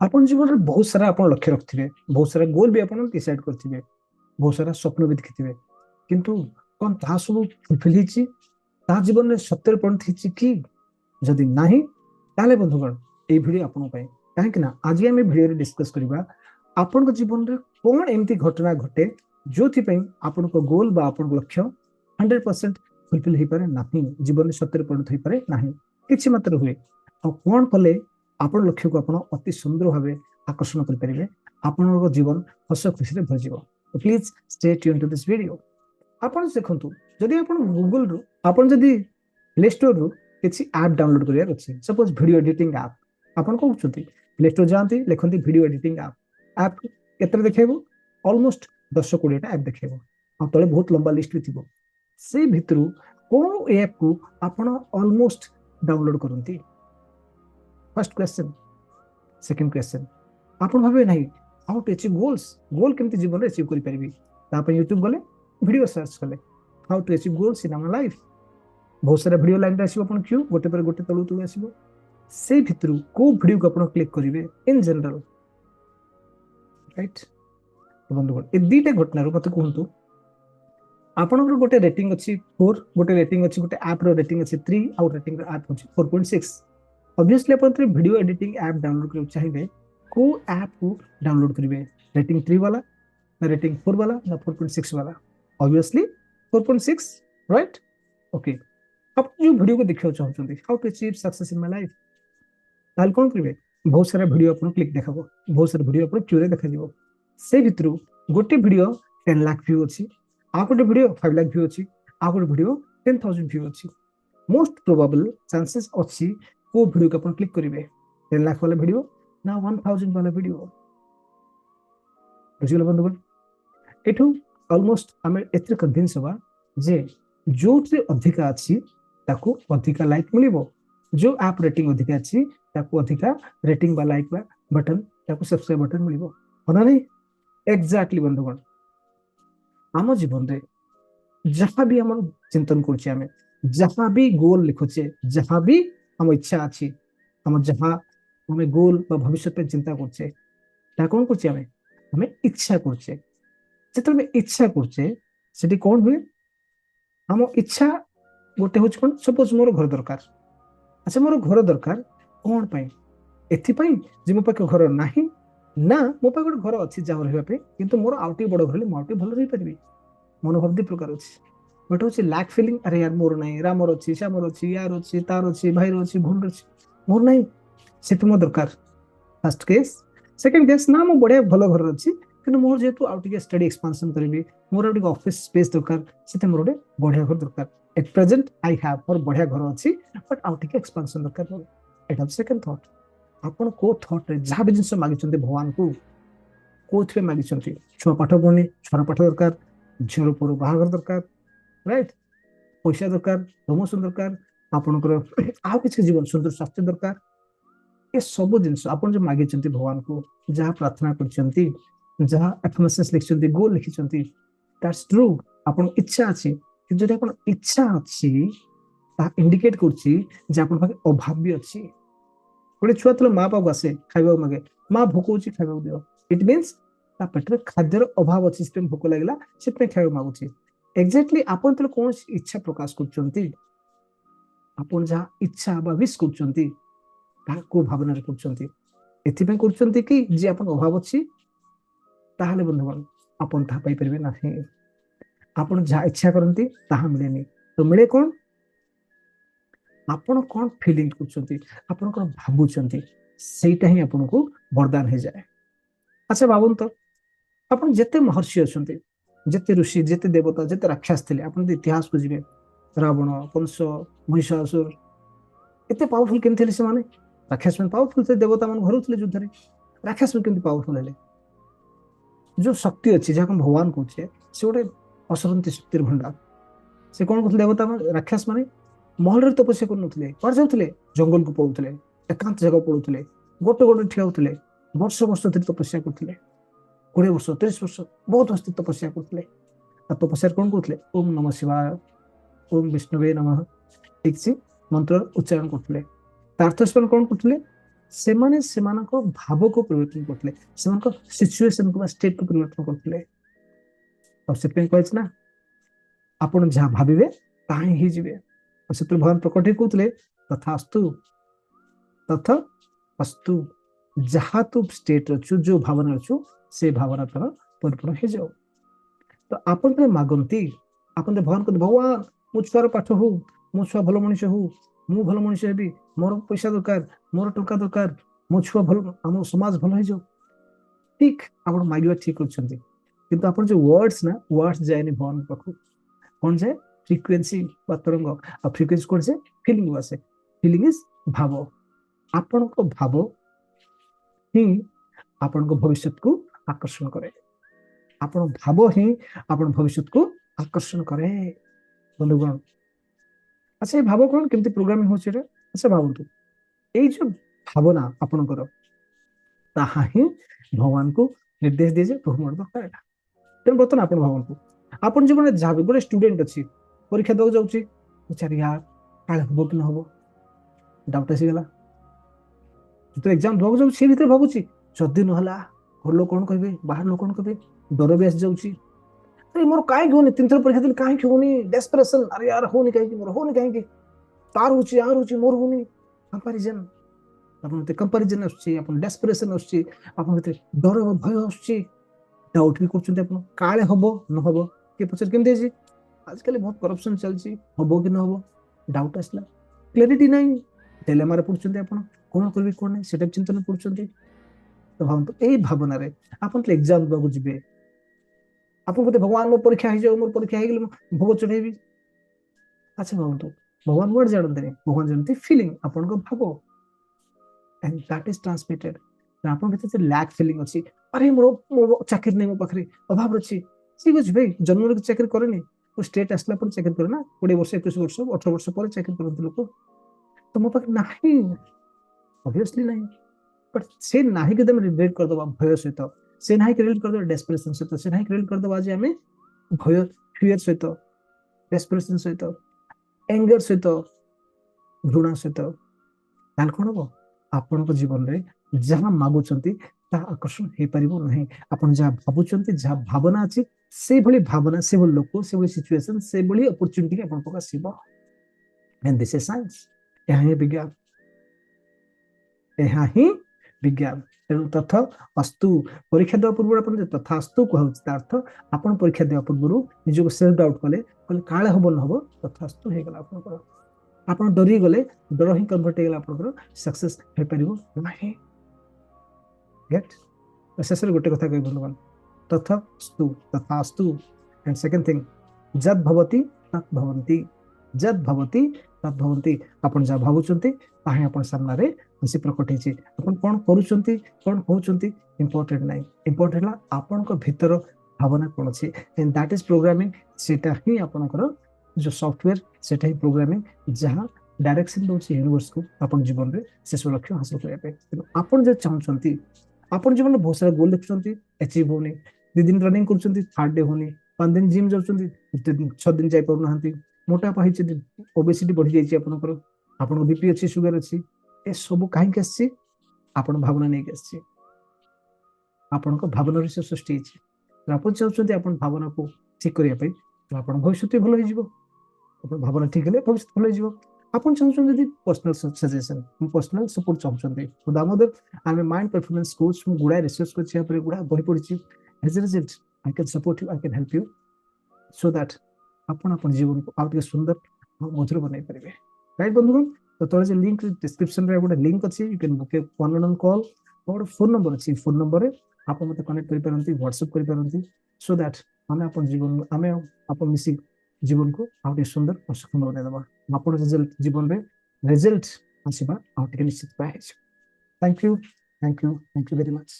अपन जीवन में बहुत सारा अपन लक्ष्य रखिथे, बहुत सारा गोल भी अपन डिसाइड करथिबे, बहुत सारा स्वप्न भी देखिथिबे, किंतु कोन ताहा सब फुलफिल हिची, ताहा जीवन में सत्यर परिणत हिची कि जदि नाही ताले बंधुगण ए भिडियो आपन पय काहे ना आज हम भिडियो रे डिस्कस करबा आपन जीवन रे कोन एमती घटना घटे जोथि पय आपन गोल बा आपन लक्ष्य 100% फुलफिल ही पारे नाही, जीवन में सत्यर परिणत ही पारे नाही, किछि मात्र हुए और कोन कले आपन लक्ष्य को आपन अति सुंदर भावे आकर्षण कर परिबे, आपन जीवन हस खुशी रे भर जिवो। तो please stay tune to this video. आपन देखंतु जदि आपन गूगल रु आपन जदि प्ले स्टोर रु किछि ऐप डाउनलोड करिया अछि, सपोज वीडियो एडिटिंग ऐप आपन को उचुती प्ले स्टोर जानती लिखंती वीडियो एडिटिंग ऐप ऐप केतरे देखेबो ऑलमोस्ट 10-20 टा ऐप देखेबो आ तळे बहुत लंबा लिस्ट भी थिबो, से भितरु कोन ऐप को आपन ऑलमोस्ट डाउनलोड करंती। First question. सेकंड क्वेश्चन, आपन भाबे नाही how to achieve goals, goal केमती जीवन रे अचीव करि परिबी, तापर यूट्यूब गले वीडियो सर्च कले how to achieve goals in our life, बहुत सारा वीडियो लाइन रे आसीबो, आपन क्यों गोटे पर गोटे तळु तळु आसीबो, से भितरु को वीडियो को आपन क्लिक करिवे इन जनरल, राइट। तो बंधुगण ए दीटे घटना रो मते कहंतु आपन गोटे रेटिंग अछि 4, गोटे रेटिंग अछि, गोटे ऐप रो रेटिंग अछि 3 और रेटिंग रो ऐप अछि 4.6। ऑब्वियसली अपन वीडियो एडिटिंग ऐप डाउनलोड करब चाहिए को ऐप को डाउनलोड करिवे, रेटिंग 3 वाला ना रेटिंग 4 वाला ना 4.6 वाला, ऑब्वियसली 4.6, राइट। ओके, अब जो वीडियो को देखियो चाहउछंती how to achieve success in my life, ताल कोन करिवे बहुत सारा वीडियो अपन क्लिक देखाबो, बहुत सारा वीडियो अपन क्यूरे देखा दिबो, से भितरु गोटे वीडियो 10 लाख व्यू अछि, आ गोटे वीडियो 5 लाख व्यू अछि, आ गोटे वीडियो 10,000 व्यू अछि। मोस्ट प्रोबेबल चांसेस अछि को वीडियो को अपन क्लिक करिवे, 10 लाख वाला वीडियो ना 1000 वाला वीडियो। बुझिल बंधुगण, एठू ऑलमोस्ट हमें एत्र कन्विंस होबा जे जोटे अधिका अछि ताको अधिका लाइक मिलिबो, जो ऐप रेटिंग अधिका अछि ताको अधिका रेटिंग बा लाइक बा बटन ताको सब्सक्राइब बटन मिलिबो, होना नहीं। एग्जैक्टली बंधुगण, आम जीवन रे जहाँ भी हम चिंतन करछे, हमें जहाँ भी गोल लिखुचे, जहाँ भी हम इच्छा अच्छी, हम जहाँ हमें गोल भविष्य पे चिंता करछे ता कौन करछे, हमें इच्छा करछे, जेतले में इच्छा करछे सेठी कौन हुए, हम इच्छा गोटे होछ कोन, सपोज मोर घर दरकार, अच्छा मोर घर दरकार कौन पाई, एथि पाई जे मो पाखे घर नाही ना मो पाखे गोटे घर अछि जा रहबा पे, किंतु मोर आउटी बड़ घर ले मो आउटी भलो रही परबी, मनोभाव दी प्रकार अछि। गोटे होछि लैक फीलिंग, अरे यार मोर नाही, रामर अछि, श्यामर अछि, यार अछि, तार अछि, भाईर अछि, भूल अछि, मोर नाही, सेठी मो दरकार। First case. सेकंड केस ना मो बढ़िया भलो घर अछि, किंतु मोर जेतु आउट के स्टडी एक्सपेंशन करबी, मोर आउट ऑफिस स्पेस दरकार, सेते मोर गोटे बढ़िया घर दरकार। At present I have more बढ़िया घर अछि, बट आउट के एक्सपेंशन दरकार मोर। एटा सेकंड थॉट। आपण को थॉट रे जहां भी जिंस मागी चंदे भगवान को कोथरे मागी चंती, छुआ पाठ पढनी छुआ पाठ दरकार, झिरो पुर बाहागर दरकार, राइट, पैसा दरकार, प्रमोशन दरकार, आपनकर आ किसी जीवन सुंदर स्वास्थ्य दरकार, ये सब जिनस आपन जो मागी चंती भगवान को, जहां प्रार्थना करचंती, जहां एफर्मेशंस लिखचंती, गोल लिखचंती, दैट्स ट्रू, आपन इच्छा अछि, कि जदि आपन इच्छा अछि ता इंडिकेट करछि जे आपन पाखे अभाव भी अछि। गोटे छुआ तले मां पाक आसे खाइबा मागे, मां भोक होछि खाइबा दियो, इट मींस ता पेटरे खाद्यर अभाव अछि, सिस्टम भोक लागला सेते खाइबा मागुछि। एग्जैक्टली आपन तले कोन इच्छा प्रकाश करचंती, आपन जहां इच्छा बा विश करचंती ता को भावना रे करचंती, एथि पे करचंती कि जे आपन अभाव अछि, ताहाले बंधुगण आपन ता पाई परबे नाही, आपन जहां इच्छा करंती ताहा मिलेनी, तो मिले कोन, आपन कोन फीलिंग करचंती, आपन कोन भाबुचंती, सेटा ही आपन को वरदान हे जाए। अच्छा भाबन तो आपन जेते महर्षि अछंती, जेते ऋषि, जेते देवता, जेते राक्षस थिले, आपन इतिहास को जिवे, रावण, कंस, महिषासुर, एते पावरफुल केन थिले से माने, राक्षस में पावरफुल थे, देवता मन घरु थिले युद्ध रे, राक्षस में केन पावरफुल हेले, जो शक्ति अछि जहा हम भगवान कहछे से गोटे असरंती शक्तिर भंडार। से कोन कहथले देवता मन, राक्षस माने महल रे तपस्या करनुथले, पर जाउथले जंगल को पळुथले, एकांत जगह पळुथले, गोटे गोटे ठिया होथले, वर्ष वर्ष धरि तपस्या करथले, 20 वर्ष 30 वर्ष बहुत हस्ती तपस्या करथले, आ तपस्या कोन कहथले ओम नमः शिवाय, ओम विष्णुवे नमः, ठीक से मंत्र उच्चारण करथले। तार्थ स्मरण कोन करथले, ସେମାନେ ସେମାନଙ୍କ ଭାବକୁ ପରିବର୍ତ୍ତନ କରୁଥିଲେ, ସେମାନଙ୍କ ସିଚୁଏସନକୁ ବା ଷ୍ଟେଟକୁ ପରିବର୍ତ୍ତନ କରୁଥିଲେ। ଆଉ ସେଥିପାଇଁ କହିଛି ନା ଆପଣ ଯାହା ଭାବିବେ ତାହା ହିଁ ହେଇଯିବେ। ଆଉ ସେଥିରେ ଭଗବାନ ପ୍ରକଟ ହେଇ କହୁଥିଲେ ତଥାସ୍ତୁ ତଥା ଅସ୍ତୁ, ଯାହା ତୁ ଷ୍ଟେଟ୍ ଅଛୁ, ଯୋଉ ଭାବନା ଅଛୁ, ସେ ଭାବନା ତୋର ପରିପୂର୍ଣ୍ଣ ହେଇଯାଉ। ତ ଆପଣ ଯେତେବେଳେ ମାଗନ୍ତି, ଆପଣ ଭଗବାନ କହନ୍ତି ଭଗବାନ ମୋ ଛୁଆର ପାଠ ହଉ, ମୋ ଛୁଆ ଭଲ ମଣିଷ ହଉ, ମୁଁ ଭଲ ମଣିଷ ହେବି, ମୋର ପଇସା ଦରକାର, ମୋର ଟଙ୍କା ଦରକାର, ମୋ ଛୁଆ ଭଲ, ଆମ ସମାଜ ଭଲ ହେଇଯାଉ। ଠିକ ଆପଣ ମାଗିବା ଠିକ କରୁଛନ୍ତି, କିନ୍ତୁ ଆପଣ ଯୋଉ ୱାର୍ଡସ୍ ନା, ୱାର୍ଡସ୍ ଯାଏନି ଭଗବାନ ପାଖକୁ। କଣ ଯାଏ? ଫ୍ରିକ୍ୱେନ୍ସି ବା ତରଙ୍ଗ। ଆଉ ଫ୍ରିକ୍ୱେନ୍ସି କଣ ଯାଏ? ଫିଲିଂ ଆସେ। ଫିଲିଂ ଇଜ ଭାବ। ଆପଣଙ୍କ ଭାବ ହିଁ ଆପଣଙ୍କ ଭବିଷ୍ୟତକୁ ଆକର୍ଷଣ କରେ। ଆପଣ ଭାବ ହିଁ ଆପଣ ଭବିଷ୍ୟତକୁ ଆକର୍ଷଣ କରେ। ବନ୍ଧୁଗଣ, ଆଚ୍ଛା ଏ ଭାବ କଣ କେମିତି ପ୍ରୋଗ୍ରାମିଂ ହଉଛି ଏଟା? ଆଚ୍ଛା ଭାବନ୍ତୁ, ଏଇ ଯୋଉ ଭାବନା ଆପଣଙ୍କର, ତାହା ହିଁ ଭଗବାନଙ୍କୁ ନିର୍ଦ୍ଦେଶ ଦିଏ ଯେ ପ୍ରଭୁ ମୋର ଦରକାର ଏଟା। ତେଣୁ ବର୍ତ୍ତମାନ ଆପଣ ଭାବନ୍ତୁ, ଆପଣ ଜୀବନରେ ଯାହା ଗୋଟେ ଷ୍ଟୁଡେଣ୍ଟ ଅଛି, ପରୀକ୍ଷା ଦେବାକୁ ଯାଉଛି, ବିଚାରି ୟାର କାଳେ ହବ କି ନ ହବ, ଡାଉଟ ଆସିଗଲା। ଯେତେବେଳେ ଏକ୍ଜାମ ଦେବାକୁ ଯାଉଛି ସେ ଭିତରେ ଭାବୁଛି ଯଦି ନହେଲା ଘର ଲୋକ କଣ କହିବେ, ବାହାର ଲୋକ କଣ କହିବେ, ଡର ବି ଆସିଯାଉଛି। ଆରେ ମୋର କାହିଁକି ହଉନି, 3 ଥର ପରୀକ୍ଷା ଦେଲି କାହିଁକି ହଉନି, ଡେସ୍ପରେସନ, ଆରେ ୟାର ହଉନି କାହିଁକି, ମୋର ହଉନି କାହିଁକି, ତାର ହଉଛି ୟାର ହଉଛି ମୋର ହଉନି। କମ୍ପାରିଜନ, ଆପଣ ଭିତରେ କମ୍ପାରିଜନ ଆସୁଛି, ଆପଣ ଡେସ୍ପରେସନ ଆସୁଛି, ଆପଣଙ୍କ ଭିତରେ ଡର ଭୟ ଆସୁଛି, ଡାଉଟ ବି କରୁଛନ୍ତି ଆପଣ କାଳେ ହବ ନହବ, କିଏ ପଚାରେ କେମିତି ହେଇଛି, ଆଜିକାଲି ବହୁତ କରପସନ ଚାଲିଛି, ହବ କି ନ ହବ, ଡାଉଟ ଆସିଲା, କ୍ଲାରିଟି ନାହିଁ, ଡିଲେମାରେ ପଡୁଛନ୍ତି ଆପଣ, କଣ କରିବି କଣ ନାହିଁ ସେଟା ଚିନ୍ତନ କରୁଛନ୍ତି। ତ ଭାବନ୍ତୁ ଏଇ ଭାବନାରେ ଆପଣ ଯେତେବେଳେ ଏକ୍ଜାମ ଦେବାକୁ ଯିବେ, ଆପଣ ବୋଧେ ଭଗବାନ ମୋ ପରୀକ୍ଷା ହେଇଯାଉ, ମୋର ପରୀକ୍ଷା ହେଇଗଲେ ମୁଁ ଭୋଗ ଚଢେଇବି। ଆଚ୍ଛା ଭାବନ୍ତୁ, ଭଗବାନ ୱାର୍ଡ ଜାଣନ୍ତିନି, ଭଗବାନ ଜାଣନ୍ତି ଫିଲିଂ, ଆପଣଙ୍କ ଭାବ, and that is transmitted। ଆପଣଙ୍କ ଭିତରେ ଲ୍ୟାକ୍ ଫିଲିଂ ଅଛି, ଆରେ ମୋର ମୋ ଚାକିରି ନାହିଁ, ମୋ ପାଖରେ ଅଭାବ ଅଛି, ଠିକ ଅଛି ଭାଇ, ଜନ୍ମରେ ଚାକିରି କରେନି, ଷ୍ଟେଟ ଆସିଲା ପରେ ଚାକିରି କରେ ନା, 20 ବର୍ଷ 21 ବର୍ଷ 18 ବର୍ଷ ପରେ ଚାକିରି କରନ୍ତି ଲୋକ, ତ ମୋ ପାଖରେ ନାହିଁ, ଅବଭିୟସଲି ନାହିଁ। ବଟ୍ ସେ ନାହିଁ କି ତମେ ରିଲେଟ୍ କରିଦବା ଭୟ ସହିତ, ସେ ନାହିଁ କି ରିଲେଟ୍ କରିଦବା ଡେସ୍ପରେସନ ସହିତ, ସେ ନାହିଁ କି ରିଲେଟ୍ କରିଦବା ଆଜି ଆମେ ଭୟ ଫିୟର ସହିତ, ଡେସ୍ପରେସନ ସହିତ, ଏଙ୍ଗର ସହିତ, ଘୃଣା ସହିତ, ତାହେଲେ କଣ ହବ? ଆପଣଙ୍କ ଜୀବନରେ ଯାହା ମାଗୁଛନ୍ତି ତାହା ଆକର୍ଷଣ ହେଇପାରିବ ନାହିଁ। ଆପଣ ଯାହା ଭାବୁଛନ୍ତି, ଯାହା ଭାବନା ଅଛି, ସେଇଭଳି ଭାବନା, ସେଇଭଳି ଲୋକ, ସେଇଭଳି ସିଚୁଏସନ, ସେଇଭଳି ଅପରଚ୍ୟୁନିଟି ଆପଣଙ୍କ ପାଖକୁ ଆସିବ। And this is science. ଏହା ହିଁ ବିଜ୍ଞାନ, ଏହା ହିଁ ବିଜ୍ଞାନ। ତେଣୁ ତଥା ଅସ୍ତୁ, ପରୀକ୍ଷା ଦେବା ପୂର୍ବରୁ ଆପଣ ଯେ ତଥା ଅସ୍ତୁ କୁହାଉଛି, ତା ଅର୍ଥ ଆପଣ ପରୀକ୍ଷା ଦେବା ପୂର୍ବରୁ ନିଜକୁ ସେଲ୍ଫ ଡାଉଟ କଲେ, କହିଲେ କାଳେ ହବ ନ ହବ, ତଥା ଅସ୍ତୁ ହେଇଗଲା ଆପଣଙ୍କର। ଆପଣ ଡରିଗଲେ, ଡର ହିଁ କନଭର୍ଟ ହେଇଗଲା ଆପଣଙ୍କର, ସକ୍ସେସ୍ ହେଇପାରିବ ନାହିଁ। ଗେଟ୍? ଶେଷରେ ଗୋଟେ କଥା କହିବି ବନ୍ଧୁଗଣ, ତଥାସ୍ତୁ, ତଥାସ୍ତୁ। ଏଣ୍ଡ ସେକେଣ୍ଡ ଥିଙ୍ଗ, ଯଦ୍ ଭବତି ତତ୍ ଭବନ୍ତି, ଯଦ୍ ଭବତି ତତ୍ ଭବନ୍ତି। ଆପଣ ଯାହା ଭାବୁଛନ୍ତି ତାହା ହିଁ ଆପଣ ସାମ୍ନାରେ ଆସି ପ୍ରକଟ ହେଇଛି। ଆପଣ କଣ କରୁଛନ୍ତି, କଣ କହୁଛନ୍ତି, ଇମ୍ପୋର୍ଟାଣ୍ଟ ନାହିଁ, ଇମ୍ପୋର୍ଟାଣ୍ଟ ହେଲା ଆପଣଙ୍କ ଭିତର ଭାବନା କଣ ଅଛି, ଏଣ୍ଡ ଦ୍ୟାଟ୍ ଇଜ ପ୍ରୋଗ୍ରାମିଂ। ସେଟା ହିଁ ଆପଣଙ୍କର ଯୋଉ ସଫ୍ଟୱେୟାର, ସେଟା ହିଁ ପ୍ରୋଗ୍ରାମିଂ, ଯାହା ଡାଇରେକ୍ସନ ଦଉଛି ୟୁନିଭର୍ସକୁ ଆପଣ ଜୀବନରେ ଶେଷ ଲକ୍ଷ୍ୟ ହାସଲ କରିବା ପାଇଁ। ତେଣୁ ଆପଣ ଯଦି ଚାହୁଁଛନ୍ତି, ଆପଣ ଜୀବନରେ ବହୁତ ସାରା ଗୋଲ ଦେଖୁଛନ୍ତି, ଆଚିଭ ହଉନି, 2 ଦିନ ରନିଂ କରୁଛନ୍ତି, 3rd ଡେ ହଉନି, 5 ଦିନ ଜିମ୍ ଯାଉଛନ୍ତି, 6 ଦିନ ଯାଇପାରୁନାହାନ୍ତି, ମୋଟାପା ହେଇଛି, ଓବେସିଟି ବଢି ଯାଇଛି ଆପଣଙ୍କର, ଆପଣଙ୍କ ବିପି ଅଛି, ସୁଗାର ଅଛି, ଏସବୁ କାହିଁକି ଆସିଛି? ଆପଣ ଭାବନା ନେଇକି ଆସିଛି, ଆପଣଙ୍କ ଭାବନାରୁ ସେ ସୃଷ୍ଟି ହେଇଛି। ଆପଣ ଚାହୁଁଛନ୍ତି ଆପଣ ଭାବନାକୁ ଠିକ କରିବା ପାଇଁ, ତ ଆପଣ ଭବିଷ୍ୟତ ଭଲ ହେଇଯିବ। ଆପଣ ଭାବନା ଠିକ ହେଲେ ଭବିଷ୍ୟତ ଭଲ ହେଇଯିବ। ଆପଣ ଚାହୁଁଛନ୍ତି ଯଦି ପର୍ସନାଲ ସଜେସନ, ପର୍ସନାଲ ସପୋର୍ଟ ଚାହୁଁଛନ୍ତି, ଦାମୋଦର ଆମେ ମାଇଣ୍ଡ ପରଫର୍ମାନ୍ସ କୋଚ୍, ମୁଁ ଗୁଡ଼ାଏ ରିସର୍ଚ୍ଚ କରିଛି, ୟା ପରେ ଗୁଡ଼ାଏ ବହି ପଢିଛି, as a result I can support you, I can help you, so that ଆପଣ ଆପଣ ଜୀବନକୁ ଆଉ ଟିକେ ସୁନ୍ଦର ମଧୁର ବନେଇ ପାରିବେ। ରାଇଟ୍ ବନ୍ଧୁଗଣ? ତ ତଳେ ଯେ ଲିଙ୍କ ଡିସ୍କ୍ରିପ୍ସନରେ ଗୋଟେ ଲିଙ୍କ ଅଛି, you can book a 1-on-1 call, ମୋର ଫୋନ ନମ୍ବର ଅଛି, ଫୋନ ନମ୍ବରରେ ଆପଣ ମତେ କନେକ୍ଟ କରିପାରନ୍ତି, ହ୍ୱାଟ୍ସଆପ କରିପାରନ୍ତି, ସୋ ଦ୍ୟାଟ୍ ଆମେ ଆପଣ ଜୀବନ, ଆମେ ଆପଣ ମିଶି ଜୀବନକୁ ଆଉ ଟିକେ ସୁନ୍ଦର ଆଉ ସୁଖମୟ ବନେଇଦେବା। ଆପଣ ଜୀବନରେ ରେଜଲ୍ଟ ଆସିବା ଆଉ ଟିକେ ନିଶ୍ଚିତ ହେଇଯିବ। Thank you, thank you, thank you very much.